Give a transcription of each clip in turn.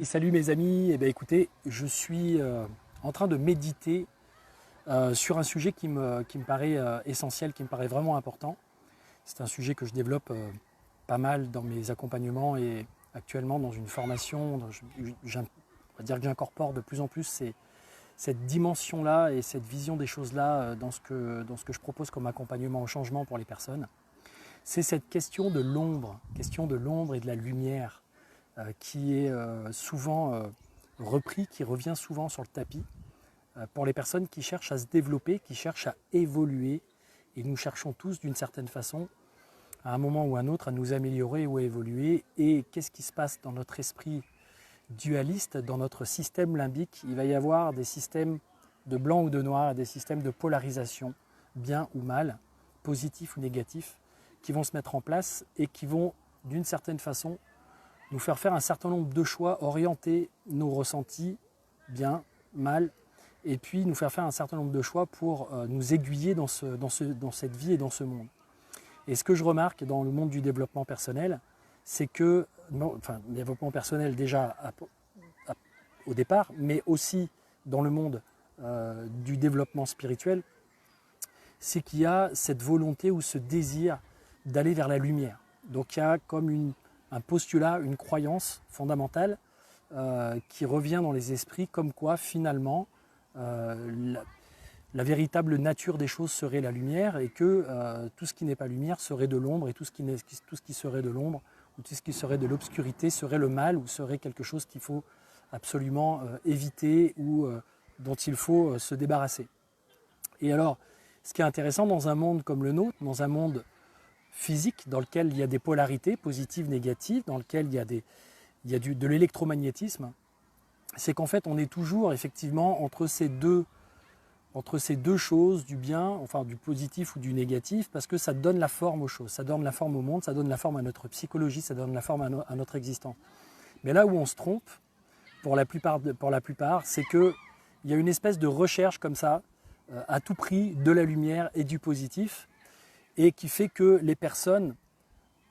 Et salut mes amis, écoutez, je suis en train de méditer sur un sujet qui me paraît essentiel, qui me paraît vraiment important. C'est un sujet que je développe pas mal dans mes accompagnements et actuellement dans une formation. On va dire que j'incorpore de plus en plus cette dimension-là et cette vision des choses-là dans ce que je propose comme accompagnement au changement pour les personnes. C'est cette question de l'ombre et de la lumière qui est souvent repris, qui revient souvent sur le tapis pour les personnes qui cherchent à se développer, qui cherchent à évoluer. Et nous cherchons tous d'une certaine façon, à un moment ou à un autre, à nous améliorer ou à évoluer. Et qu'est-ce qui se passe dans notre esprit dualiste, dans notre système limbique? Il va y avoir des systèmes de blanc ou de noir, des systèmes de polarisation, bien ou mal, positifs ou négatifs, qui vont se mettre en place et qui vont, d'une certaine façon, nous faire un certain nombre de choix, orienter nos ressentis, bien, mal, et puis nous faire un certain nombre de choix pour nous aiguiller dans cette vie et dans ce monde. Et ce que je remarque dans le monde du développement personnel, c'est que, le développement personnel déjà au départ, mais aussi dans le monde du développement spirituel, c'est qu'il y a cette volonté ou ce désir d'aller vers la lumière. Donc il y a comme un postulat, une croyance fondamentale qui revient dans les esprits comme quoi finalement la véritable nature des choses serait la lumière et que tout ce qui n'est pas lumière serait de l'ombre et tout ce qui serait de l'ombre ou tout ce qui serait de l'obscurité serait le mal ou serait quelque chose qu'il faut absolument éviter ou dont il faut se débarrasser. Et alors, ce qui est intéressant dans un monde comme le nôtre, dans un monde physique dans lequel il y a des polarités positives, négatives, dans lequel il y a de l'électromagnétisme, c'est qu'en fait on est toujours effectivement entre ces deux choses, du bien, enfin du positif ou du négatif, parce que ça donne la forme aux choses, ça donne la forme au monde, ça donne la forme à notre psychologie, ça donne la forme à notre existence. Mais là où on se trompe, pour la plupart, c'est qu'il y a une espèce de recherche comme ça, à tout prix, de la lumière et du positif, et qui fait que les personnes,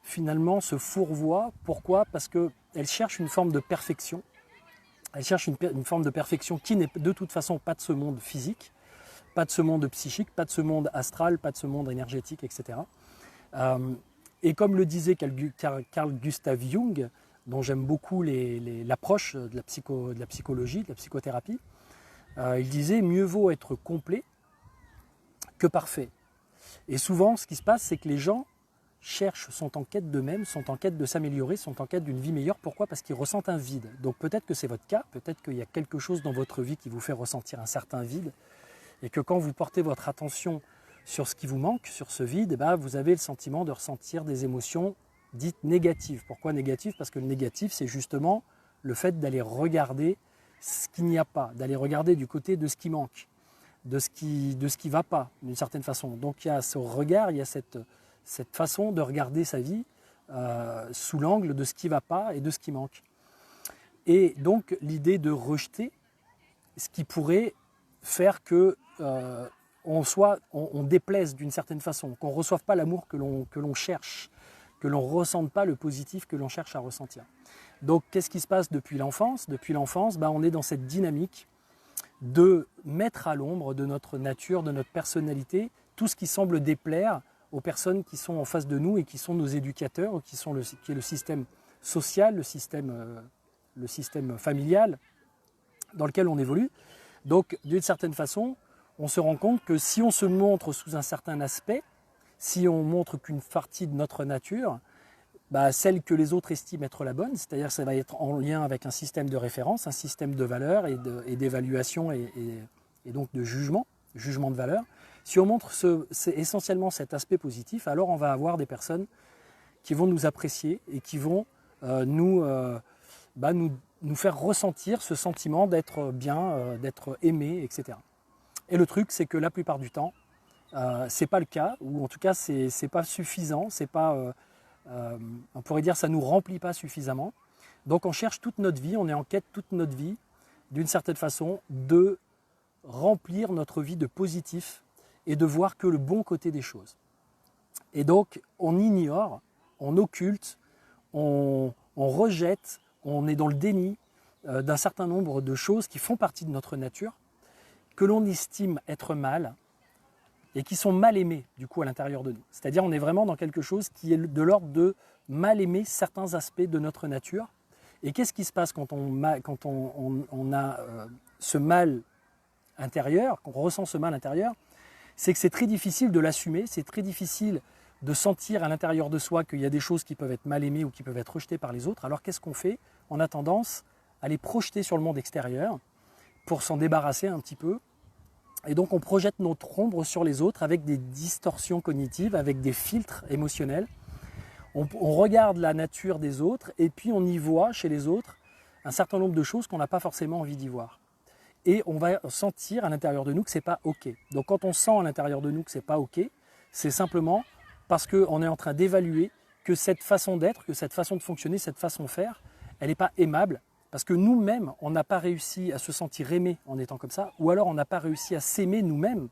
finalement, se fourvoient. Pourquoi? Parce qu'elles cherchent une forme de perfection. Elles cherchent une forme de perfection qui n'est de toute façon pas de ce monde physique, pas de ce monde psychique, pas de ce monde astral, pas de ce monde énergétique, etc. Et comme le disait Carl Gustav Jung, dont j'aime beaucoup l'approche de la psychologie, de la psychothérapie, il disait « Mieux vaut être complet que parfait ». Et souvent, ce qui se passe, c'est que les gens sont en quête d'eux-mêmes, sont en quête de s'améliorer, sont en quête d'une vie meilleure. Pourquoi? Parce qu'ils ressentent un vide. Donc peut-être que c'est votre cas, peut-être qu'il y a quelque chose dans votre vie qui vous fait ressentir un certain vide, et que quand vous portez votre attention sur ce qui vous manque, sur ce vide, vous avez le sentiment de ressentir des émotions dites négatives. Pourquoi négatives? Parce que le négatif, c'est justement le fait d'aller regarder ce qu'il n'y a pas, d'aller regarder du côté de ce qui manque, de ce qui va pas, d'une certaine façon. Donc il y a ce regard, il y a cette façon de regarder sa vie sous l'angle de ce qui va pas et de ce qui manque. Et donc l'idée de rejeter ce qui pourrait faire que on déplaise d'une certaine façon, qu'on ne reçoive pas l'amour que l'on cherche, que l'on ne ressente pas le positif que l'on cherche à ressentir. Donc qu'est-ce qui se passe depuis l'enfance? Depuis l'enfance, on est dans cette dynamique de mettre à l'ombre de notre nature, de notre personnalité, tout ce qui semble déplaire aux personnes qui sont en face de nous et qui sont nos éducateurs, qui est le système social, le système familial dans lequel on évolue. Donc d'une certaine façon, on se rend compte que si on se montre sous un certain aspect, si on montre qu'une partie de notre nature, celle que les autres estiment être la bonne, c'est-à-dire que ça va être en lien avec un système de référence, un système de valeurs et d'évaluation et donc de jugement de valeur. Si on montre c'est essentiellement cet aspect positif, alors on va avoir des personnes qui vont nous apprécier et qui vont nous faire ressentir ce sentiment d'être bien, d'être aimé, etc. Et le truc, c'est que la plupart du temps, c'est pas le cas, ou en tout cas c'est pas suffisant, c'est pas on pourrait dire que ça ne nous remplit pas suffisamment. Donc on cherche toute notre vie, on est en quête toute notre vie, d'une certaine façon, de remplir notre vie de positif et de voir que le bon côté des choses. Et donc on ignore, on occulte, on rejette, on est dans le déni d'un certain nombre de choses qui font partie de notre nature, que l'on estime être mal et qui sont mal aimées du coup à l'intérieur de nous. C'est-à-dire on est vraiment dans quelque chose qui est de l'ordre de mal aimer certains aspects de notre nature. Et qu'est-ce qui se passe quand on a ce mal intérieur, qu'on ressent ce mal intérieur? C'est que c'est très difficile de l'assumer, c'est très difficile de sentir à l'intérieur de soi qu'il y a des choses qui peuvent être mal aimées ou qui peuvent être rejetées par les autres. Alors qu'est-ce qu'on fait? On a tendance à les projeter sur le monde extérieur pour s'en débarrasser un petit peu. Et donc on projette notre ombre sur les autres avec des distorsions cognitives, avec des filtres émotionnels. On regarde la nature des autres et puis on y voit chez les autres un certain nombre de choses qu'on n'a pas forcément envie d'y voir. Et on va sentir à l'intérieur de nous que ce n'est pas OK. Donc quand on sent à l'intérieur de nous que ce n'est pas OK, c'est simplement parce qu'on est en train d'évaluer que cette façon d'être, que cette façon de fonctionner, cette façon de faire, elle n'est pas aimable. Parce que nous-mêmes, on n'a pas réussi à se sentir aimé en étant comme ça, ou alors on n'a pas réussi à s'aimer nous-mêmes,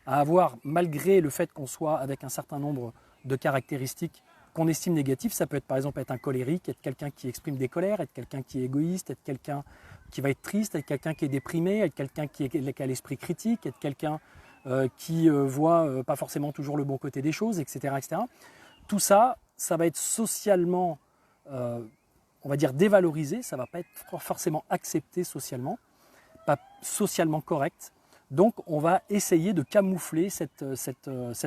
à avoir, malgré le fait qu'on soit avec un certain nombre de caractéristiques qu'on estime négatives, ça peut être par exemple être un colérique, être quelqu'un qui exprime des colères, être quelqu'un qui est égoïste, être quelqu'un qui va être triste, être quelqu'un qui est déprimé, être quelqu'un qui a l'esprit critique, être quelqu'un qui voit pas forcément toujours le bon côté des choses, etc. etc. Tout ça, ça va être socialement, on va dire dévalorisé, ça ne va pas être forcément accepté socialement, pas socialement correct. Donc on va essayer de camoufler cette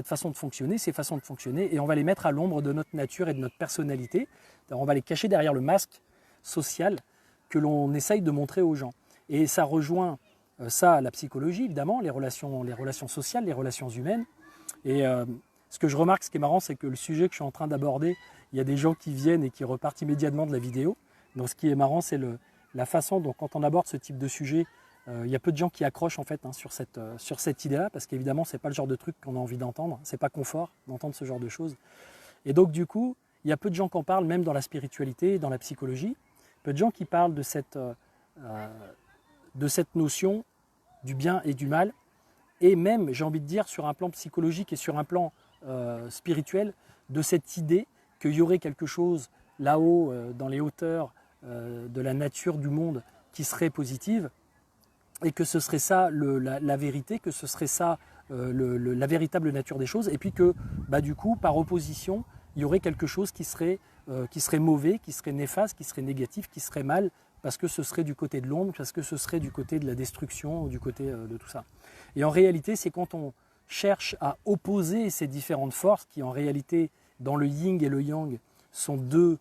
façon de fonctionner, ces façons de fonctionner, et on va les mettre à l'ombre de notre nature et de notre personnalité. On va les cacher derrière le masque social que l'on essaye de montrer aux gens. Et ça rejoint ça, la psychologie évidemment, les relations sociales, les relations humaines. Et ce que je remarque, ce qui est marrant, c'est que le sujet que je suis en train d'aborder, il y a des gens qui viennent et qui repartent immédiatement de la vidéo. Donc ce qui est marrant, c'est la façon dont quand on aborde ce type de sujet, il y a peu de gens qui accrochent en fait sur cette idée-là, parce qu'évidemment, ce n'est pas le genre de truc qu'on a envie d'entendre, ce n'est pas confort d'entendre ce genre de choses. Et donc du coup, il y a peu de gens qui en parlent, même dans la spiritualité, dans la psychologie, peu de gens qui parlent de cette notion du bien et du mal, et même, j'ai envie de dire, sur un plan psychologique et sur un plan spirituel, de cette idée qu'il y aurait quelque chose là-haut, dans les hauteurs de la nature du monde, qui serait positive, et que ce serait ça la vérité, que ce serait ça la véritable nature des choses, et puis que du coup, par opposition, il y aurait quelque chose qui serait mauvais, qui serait néfaste, qui serait négatif, qui serait mal, parce que ce serait du côté de l'ombre, parce que ce serait du côté de la destruction, du côté de tout ça. Et en réalité, c'est quand on cherche à opposer ces différentes forces, qui en réalité, dans le yin et le yang, sont deux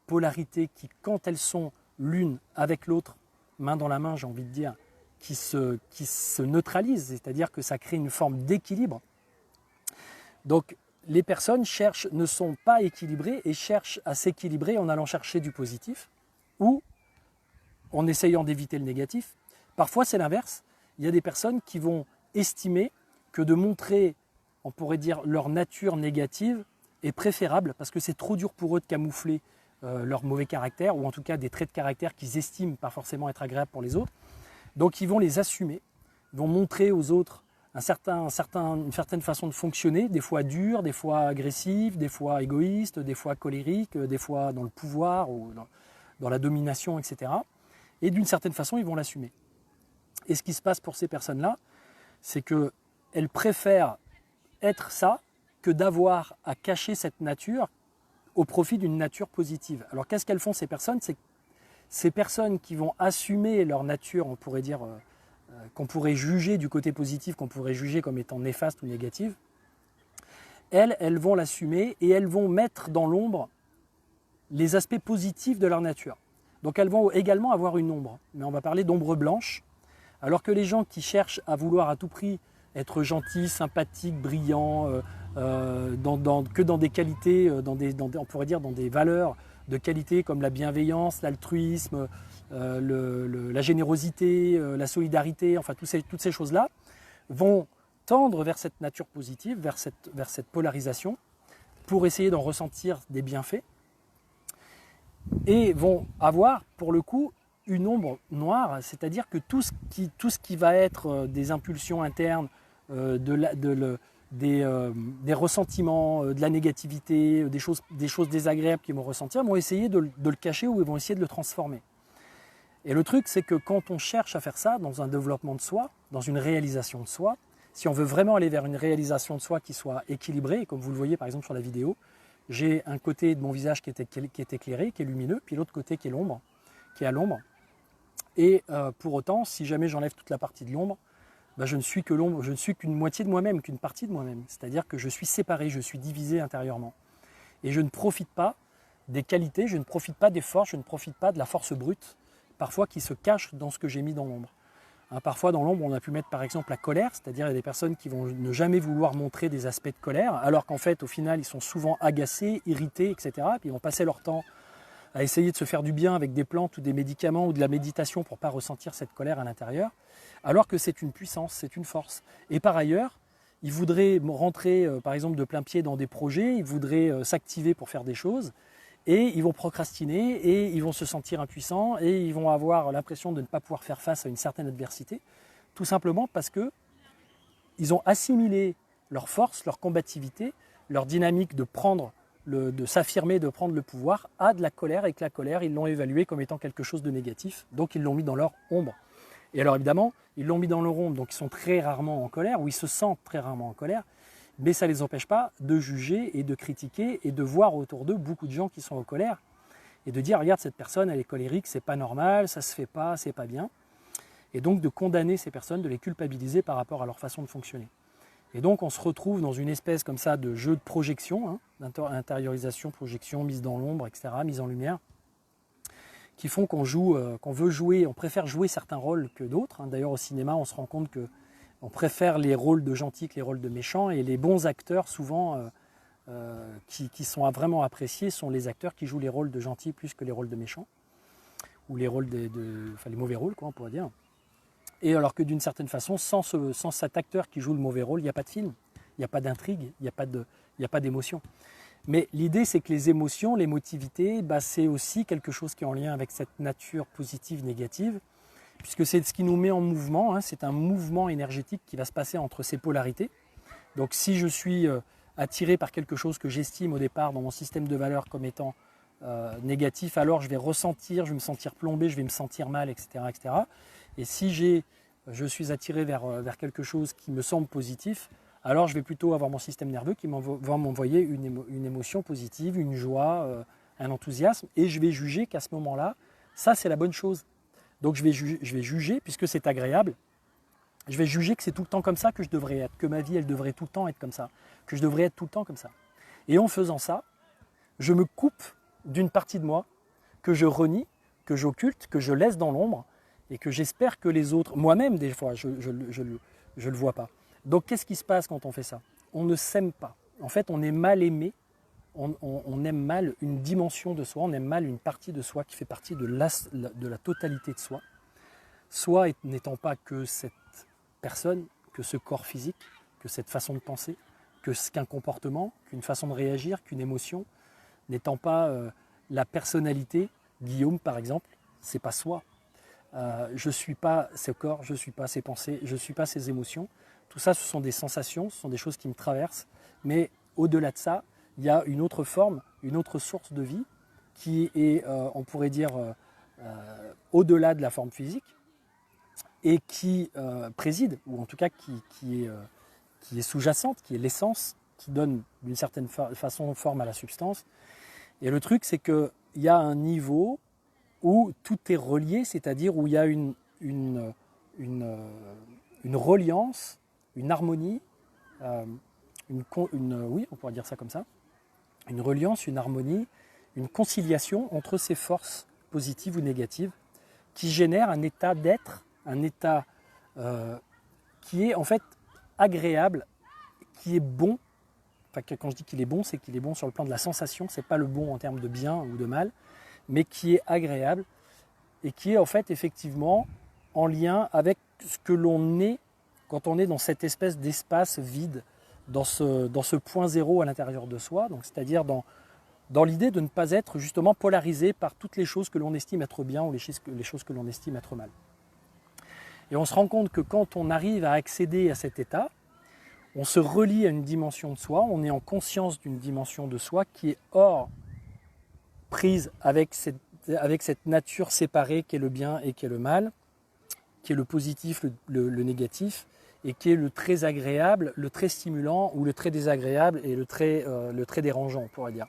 polarités qui, quand elles sont l'une avec l'autre, main dans la main, j'ai envie de dire, qui se neutralisent, c'est-à-dire que ça crée une forme d'équilibre. Donc les personnes ne sont pas équilibrées et cherchent à s'équilibrer en allant chercher du positif ou en essayant d'éviter le négatif. Parfois c'est l'inverse, il y a des personnes qui vont estimer que de montrer, on pourrait dire, leur nature négative est préférable parce que c'est trop dur pour eux de camoufler leur mauvais caractère, ou en tout cas des traits de caractère qu'ils estiment pas forcément être agréables pour les autres. Donc ils vont les assumer, ils vont montrer aux autres une certaine façon de fonctionner, des fois dure, des fois agressive, des fois égoïste, des fois colérique, des fois dans le pouvoir ou dans la domination, etc. Et d'une certaine façon, ils vont l'assumer. Et ce qui se passe pour ces personnes-là, c'est qu'elles préfèrent être ça que d'avoir à cacher cette nature au profit d'une nature positive. Alors qu'est-ce qu'elles font ces personnes? C'est ces personnes qui vont assumer leur nature, on pourrait dire, qu'on pourrait juger du côté positif, qu'on pourrait juger comme étant néfaste ou négative, elles vont l'assumer et elles vont mettre dans l'ombre les aspects positifs de leur nature. Donc elles vont également avoir une ombre, mais on va parler d'ombre blanche, alors que les gens qui cherchent à vouloir à tout prix être gentils, sympathiques, brillants, que dans des qualités, on pourrait dire dans des valeurs de qualité comme la bienveillance, l'altruisme, la générosité, la solidarité, enfin toutes ces choses-là, vont tendre vers cette nature positive, vers cette polarisation, pour essayer d'en ressentir des bienfaits, et vont avoir, pour le coup, une ombre noire, c'est-à-dire que tout ce qui va être des impulsions internes, des ressentiments, de la négativité, des choses désagréables qu'ils vont ressentir, vont essayer de le cacher ou ils vont essayer de le transformer. Et le truc, c'est que quand on cherche à faire ça dans un développement de soi, dans une réalisation de soi, si on veut vraiment aller vers une réalisation de soi qui soit équilibrée, comme vous le voyez par exemple sur la vidéo, j'ai un côté de mon visage qui est éclairé, qui est lumineux, puis l'autre côté qui est l'ombre, qui est à l'ombre. Et pour autant, si jamais j'enlève toute la partie de l'ombre, ben je ne suis que l'ombre, je ne suis qu'une moitié de moi-même, qu'une partie de moi-même. C'est-à-dire que je suis séparé, je suis divisé intérieurement. Et je ne profite pas des qualités, je ne profite pas des forces, je ne profite pas de la force brute, parfois qui se cache dans ce que j'ai mis dans l'ombre. Hein, parfois dans l'ombre, on a pu mettre par exemple la colère, c'est-à-dire il y a des personnes qui vont ne jamais vouloir montrer des aspects de colère, alors qu'en fait au final ils sont souvent agacés, irrités, etc. Puis ils vont passer leur temps à essayer de se faire du bien avec des plantes ou des médicaments ou de la méditation pour ne pas ressentir cette colère à l'intérieur, alors que c'est une puissance, c'est une force. Et par ailleurs, ils voudraient rentrer par exemple de plein pied dans des projets, ils voudraient s'activer pour faire des choses, et ils vont procrastiner, et ils vont se sentir impuissants, et ils vont avoir l'impression de ne pas pouvoir faire face à une certaine adversité, tout simplement parce qu'ils ont assimilé leur force, leur combativité, leur dynamique de s'affirmer, de prendre le pouvoir, à de la colère, et que la colère, ils l'ont évaluée comme étant quelque chose de négatif, donc ils l'ont mis dans leur ombre. Et alors évidemment, ils l'ont mis dans leur ombre, donc ils sont très rarement en colère, ou ils se sentent très rarement en colère, mais ça ne les empêche pas de juger et de critiquer et de voir autour d'eux beaucoup de gens qui sont en colère et de dire regarde cette personne elle est colérique, c'est pas normal, ça se fait pas, c'est pas bien, et donc de condamner ces personnes, de les culpabiliser par rapport à leur façon de fonctionner. Et donc on se retrouve dans une espèce comme ça de jeu de projection, hein, d'intériorisation, projection, mise dans l'ombre, etc., mise en lumière, qui font qu'on veut jouer, on préfère jouer certains rôles que d'autres. Hein. D'ailleurs au cinéma on se rend compte que on préfère les rôles de gentils que les rôles de méchants, et les bons acteurs souvent qui sont vraiment appréciés sont les acteurs qui jouent les rôles de gentils plus que les rôles de méchants, ou les rôles enfin les mauvais rôles quoi on pourrait dire. Et alors que d'une certaine façon, sans cet acteur qui joue le mauvais rôle, il n'y a pas de film, il n'y a pas d'intrigue, il n'y a pas d'émotion. Mais l'idée c'est que les émotions, l'émotivité, c'est aussi quelque chose qui est en lien avec cette nature positive, négative, puisque c'est ce qui nous met en mouvement, hein, c'est un mouvement énergétique qui va se passer entre ces polarités. Donc si je suis attiré par quelque chose que j'estime au départ dans mon système de valeurs comme étant négatif, alors je vais ressentir, je vais me sentir plombé, je vais me sentir mal, etc. etc. Et si je suis attiré vers quelque chose qui me semble positif, alors je vais plutôt avoir mon système nerveux qui va m'envoyer une émotion positive, une joie, un enthousiasme, et je vais juger qu'à ce moment-là, ça c'est la bonne chose. Donc je vais juger, puisque c'est agréable, je vais juger que c'est tout le temps comme ça que je devrais être, que ma vie elle devrait tout le temps être comme ça, que je devrais être tout le temps comme ça. Et en faisant ça, je me coupe d'une partie de moi que je renie, que j'occulte, que je laisse dans l'ombre, et que j'espère que les autres, moi-même des fois, je le vois pas. Donc qu'est-ce qui se passe quand on fait ça? On ne s'aime pas. En fait, on est mal aimé, on aime mal une dimension de soi, on aime mal une partie de soi qui fait partie de la totalité de soi. Soi n'étant pas que cette personne, que ce corps physique, que cette façon de penser, qu'un comportement, qu'une façon de réagir, qu'une émotion, n'étant pas la personnalité, Guillaume par exemple, c'est pas soi. Je ne suis pas ce corps, je ne suis pas ces pensées, je ne suis pas ces émotions. Tout ça, ce sont des sensations, ce sont des choses qui me traversent. Mais au-delà de ça, il y a une autre forme, une autre source de vie qui est, on pourrait dire, au-delà de la forme physique et qui préside, ou en tout cas qui est sous-jacente, qui est l'essence, qui donne d'une certaine façon forme à la substance. Et le truc, c'est qu'il y a un niveau où tout est relié, c'est-à-dire où il y a une reliance, une harmonie, oui, on pourrait dire ça comme ça, une reliance, une harmonie, une conciliation entre ces forces positives ou négatives qui génèrent un état d'être, un état qui est en fait agréable, qui est bon. Enfin, quand je dis qu'il est bon, c'est qu'il est bon sur le plan de la sensation, c'est pas le bon en termes de bien ou de mal, mais qui est agréable et qui est en fait effectivement en lien avec ce que l'on est quand on est dans cette espèce d'espace vide, dans ce point zéro à l'intérieur de soi, donc c'est-à-dire dans l'idée de ne pas être justement polarisé par toutes les choses que l'on estime être bien ou les choses que l'on estime être mal. Et on se rend compte que quand on arrive à accéder à cet état, on se relie à une dimension de soi, on est en conscience d'une dimension de soi qui est hors prise avec cette nature séparée qui est le bien et qui est le mal, qui est le positif, le négatif, et qui est le très agréable, le très stimulant, ou le très désagréable et le très dérangeant, on pourrait dire.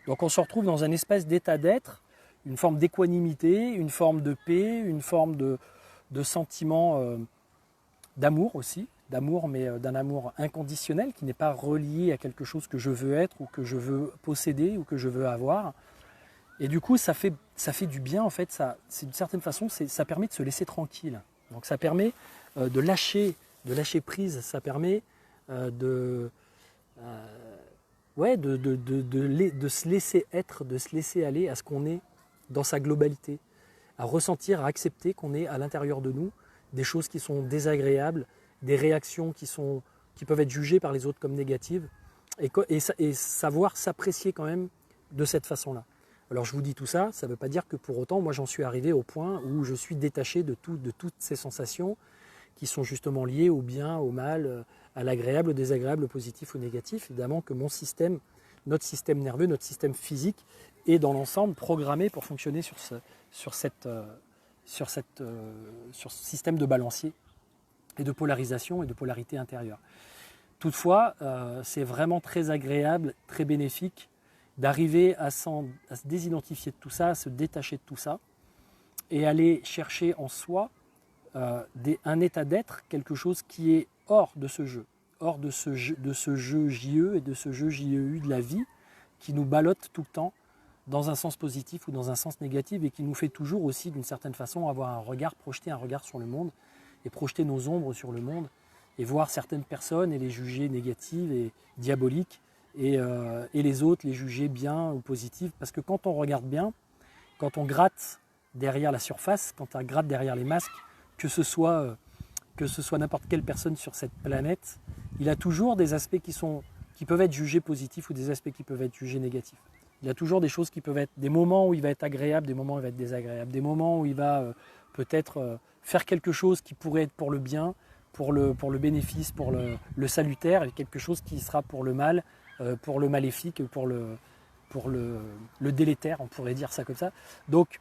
Donc on se retrouve dans un espèce d'état d'être, une forme d'équanimité, une forme de paix, une forme de sentiment d'amour aussi, d'amour, mais d'un amour inconditionnel qui n'est pas relié à quelque chose que je veux être ou que je veux posséder ou que je veux avoir. Et du coup, ça fait du bien en fait. D'une certaine façon, ça permet de se laisser tranquille. Donc ça permet de lâcher prise. Ça permet de se laisser être, de se laisser aller à ce qu'on est dans sa globalité, à ressentir, à accepter qu'on est à l'intérieur de nous des choses qui sont désagréables, des réactions qui peuvent être jugées par les autres comme négatives, et savoir s'apprécier quand même de cette façon-là. Alors je vous dis tout ça, ça ne veut pas dire que pour autant, moi j'en suis arrivé au point où je suis détaché de toutes ces sensations qui sont justement liées au bien, au mal, à l'agréable, au désagréable, au positif, au négatif. Évidemment que notre système nerveux, notre système physique est dans l'ensemble programmé pour fonctionner sur ce système de balancier et de polarisation et de polarité intérieure. Toutefois, c'est vraiment très agréable, très bénéfique d'arriver à se désidentifier de tout ça, à se détacher de tout ça et aller chercher en soi un état d'être, quelque chose qui est hors de ce jeu, hors de ce jeu JE et de ce jeu JEU de la vie qui nous ballotte tout le temps dans un sens positif ou dans un sens négatif et qui nous fait toujours aussi d'une certaine façon avoir projeter un regard sur le monde et projeter nos ombres sur le monde et voir certaines personnes et les juger négatives et diaboliques et les autres les juger bien ou positives. Parce que quand on regarde bien, quand on gratte derrière la surface, quand on gratte derrière les masques, que ce soit n'importe quelle personne sur cette planète, il a toujours des aspects qui peuvent être jugés positifs ou des aspects qui peuvent être jugés négatifs. Il y a toujours des choses qui peuvent être des moments où il va être agréable, des moments où il va être désagréable, des moments où il va peut-être faire quelque chose qui pourrait être pour le bien, pour le bénéfice, pour le salutaire, et quelque chose qui sera pour le mal, pour le maléfique, pour le délétère, on pourrait dire ça comme ça. Donc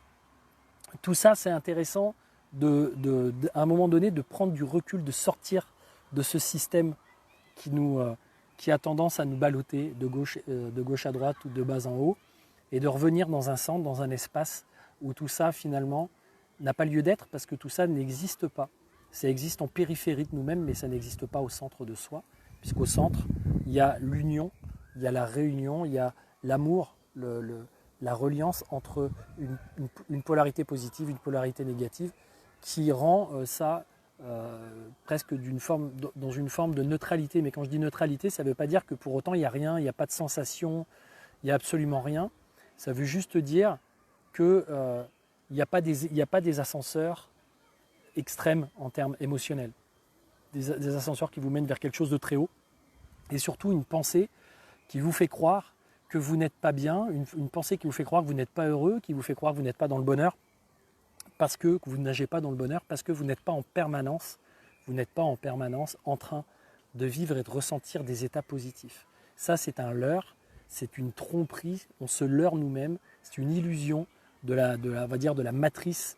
tout ça, c'est intéressant à un moment donné de prendre du recul, de sortir de ce système qui a tendance à nous balloter de gauche à droite ou de bas en haut, et de revenir dans un centre, dans un espace où tout ça finalement n'a pas lieu d'être, parce que tout ça n'existe pas. Ça existe en périphérie de nous-mêmes, mais ça n'existe pas au centre de soi, puisqu'au centre, il y a l'union, il y a la réunion, il y a l'amour, la reliance entre une polarité positive, une polarité négative, qui rend ça presque dans une forme de neutralité. Mais quand je dis neutralité, ça ne veut pas dire que pour autant il n'y a rien, il n'y a pas de sensation, il n'y a absolument rien. Ça veut juste dire qu'il n'y a pas des ascenseurs extrêmes en termes émotionnels. Des ascenseurs qui vous mènent vers quelque chose de très haut. Et surtout une pensée qui vous fait croire que vous n'êtes pas bien, une pensée qui vous fait croire que vous n'êtes pas heureux, qui vous fait croire que vous n'êtes pas dans le bonheur, parce que vous ne nagez pas dans le bonheur, parce que vous n'êtes pas en permanence en train de vivre et de ressentir des états positifs. Ça, c'est un leurre, c'est une tromperie, on se leurre nous-mêmes, c'est une illusion de la matrice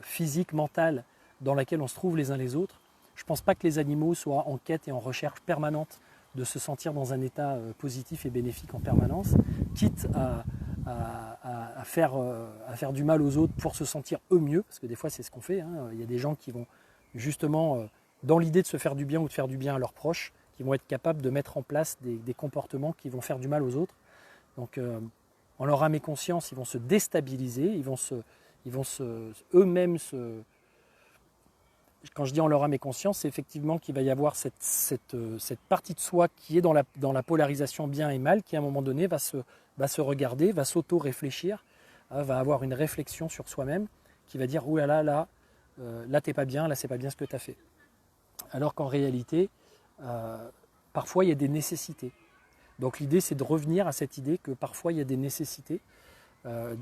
physique, mentale, dans laquelle on se trouve les uns les autres. Je ne pense pas que les animaux soient en quête et en recherche permanente de se sentir dans un état positif et bénéfique en permanence, quitte à faire du mal aux autres pour se sentir eux mieux, parce que des fois c'est ce qu'on fait, hein. Il y a des gens qui vont justement, dans l'idée de se faire du bien ou de faire du bien à leurs proches, qui vont être capables de mettre en place des comportements qui vont faire du mal aux autres. Donc en leur âme et conscience, ils vont se déstabiliser, ils vont eux-mêmes se... Quand je dis en leur âme et conscience, c'est effectivement qu'il va y avoir cette partie de soi qui est dans la polarisation bien et mal, qui à un moment donné va se regarder, va s'auto-réfléchir, va avoir une réflexion sur soi-même, qui va dire « Ouh là là, là t'es pas bien, là c'est pas bien ce que tu as fait ». Alors qu'en réalité, parfois il y a des nécessités. Donc l'idée c'est de revenir à cette idée que parfois il y a des nécessités. Il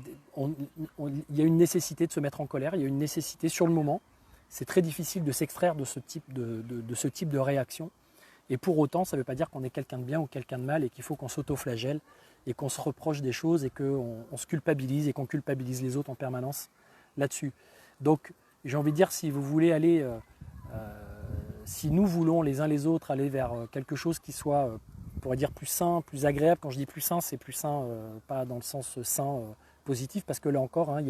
y a une nécessité de se mettre en colère, il y a une nécessité sur le moment. C'est très difficile de s'extraire de ce type de réaction. Et pour autant, ça ne veut pas dire qu'on est quelqu'un de bien ou quelqu'un de mal et qu'il faut qu'on s'auto-flagelle et qu'on se reproche des choses et qu'on se culpabilise et qu'on culpabilise les autres en permanence là-dessus. Donc j'ai envie de dire, si vous voulez aller, si nous voulons les uns les autres aller vers quelque chose qui soit, on pourrait dire plus sain, plus agréable. Quand je dis plus sain, c'est plus sain, pas dans le sens sain positif, parce que là encore, hein,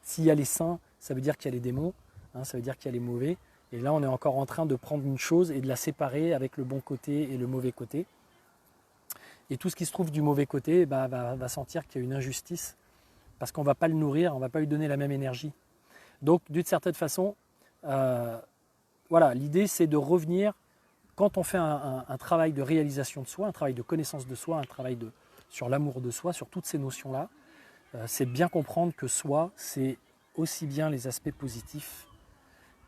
s'il y a les sains, ça veut dire qu'il y a les démons, hein, ça veut dire qu'il y a les mauvais. Et là, on est encore en train de prendre une chose et de la séparer avec le bon côté et le mauvais côté. Et tout ce qui se trouve du mauvais côté va sentir qu'il y a une injustice, parce qu'on ne va pas le nourrir, on ne va pas lui donner la même énergie. Donc, d'une certaine façon, voilà, l'idée c'est de revenir, quand on fait un travail de réalisation de soi, un travail de connaissance de soi, un travail sur l'amour de soi, sur toutes ces notions-là, c'est bien comprendre que soi, c'est aussi bien les aspects positifs,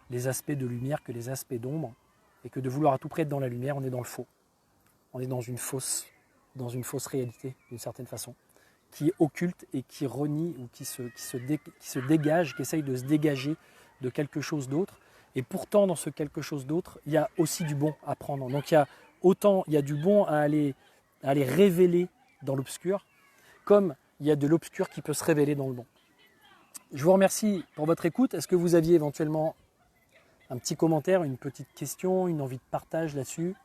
les aspects de lumière que les aspects d'ombre, et que de vouloir à tout près être dans la lumière, on est dans le faux. On est dans une fausse réalité, d'une certaine façon, qui occulte et qui renie ou qui se dégage, qui essaye de se dégager de quelque chose d'autre. Et pourtant, dans ce quelque chose d'autre, il y a aussi du bon à prendre. Donc il y a du bon à aller révéler dans l'obscur, comme il y a de l'obscur qui peut se révéler dans le bon. Je vous remercie pour votre écoute. Est-ce que vous aviez éventuellement un petit commentaire, une petite question, une envie de partage là-dessus?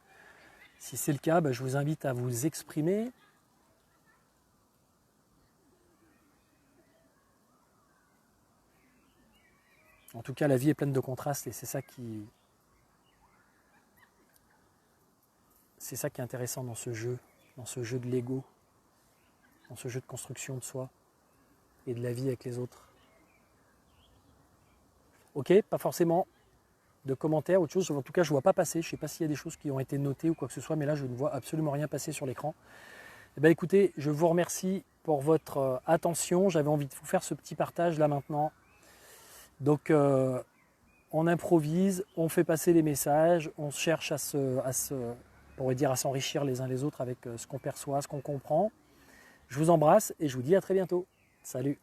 Si c'est le cas, je vous invite à vous exprimer. En tout cas, la vie est pleine de contrastes et c'est ça qui est intéressant dans ce jeu de l'ego, dans ce jeu de construction de soi et de la vie avec les autres. Ok, pas forcément de commentaires, autre chose. En tout cas, je ne vois pas passer. Je ne sais pas s'il y a des choses qui ont été notées ou quoi que ce soit, mais là, je ne vois absolument rien passer sur l'écran. Eh bien, écoutez, je vous remercie pour votre attention. J'avais envie de vous faire ce petit partage là maintenant. Donc, on improvise, on fait passer les messages, on cherche à s'enrichir les uns les autres avec ce qu'on perçoit, ce qu'on comprend. Je vous embrasse et je vous dis à très bientôt. Salut!